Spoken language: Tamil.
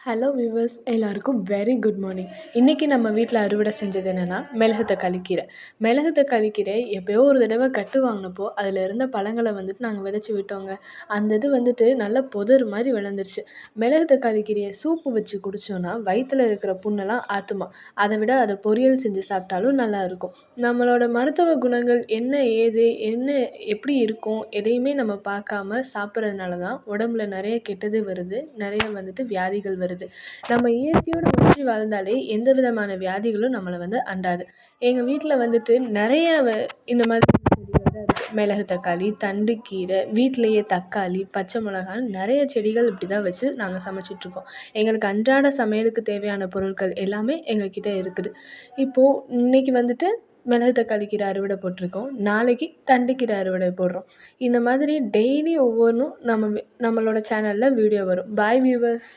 ஹலோ வியூவர்ஸ் எல்லாருக்கும் வெரி குட் மார்னிங். இன்றைக்கி நம்ம வீட்டில் அறுவடை செஞ்சது என்னென்னா மிளகு தக்காளி கீரை. மிளகு தக்காளி கீரை எப்போயோ ஒரு தடவை கட்டு வாங்கினப்போ அதில் இருந்த பழங்களை வந்துட்டு நாங்கள் விதைச்சி விட்டோங்க. அந்த இது வந்துட்டு நல்ல புதர் மாதிரி வளர்ந்துருச்சு. மிளகு தக்காளி கீரையை சூப்பு வச்சு குடித்தோன்னா வயிற்றில் இருக்கிற புண்ணெல்லாம் ஆற்றுமா. அதை விட அதை பொரியல் செஞ்சு சாப்பிட்டாலும் நல்லா இருக்கும். நம்மளோட மருத்துவ குணங்கள் என்ன ஏது என்ன எப்படி இருக்கும் எதையுமே நம்ம பார்க்காம சாப்பிட்றதுனால தான் உடம்புல நிறைய கெட்டது வருது, நிறைய வந்துட்டு வியாதிகள் வருது. நம்ம இயற்கையோட ஒன்றி வாழ்ந்தாலே எந்த விதமான வியாதிகளும் நம்மளை அண்டாது. எங்கள் வீட்டில் வந்துட்டு நிறைய இந்த மாதிரி செடிகள் தான் இருக்குது. மிளகு தக்காளி, தண்டுக்கீரை, வீட்டிலையே தக்காளி, பச்சை மிளகான்னு நிறைய செடிகள் இப்படி தான் வச்சு நாங்கள் சமைச்சிட்ருக்கோம். எங்களுக்கு அன்றாட சமையலுக்கு தேவையான பொருட்கள் எல்லாமே எங்கக்கிட்ட இருக்குது. இப்போது இன்னைக்கு வந்துட்டு மிளகு தக்காளி கீரை அறுவடை போட்டிருக்கோம். நாளைக்கு தண்டுக்கீரை அறுவடை போடுறோம். இந்த மாதிரி டெய்லி ஒவ்வொன்றும் நம்மளோட சேனலில் வீடியோ வரும். பாய் வியூவர்ஸ்.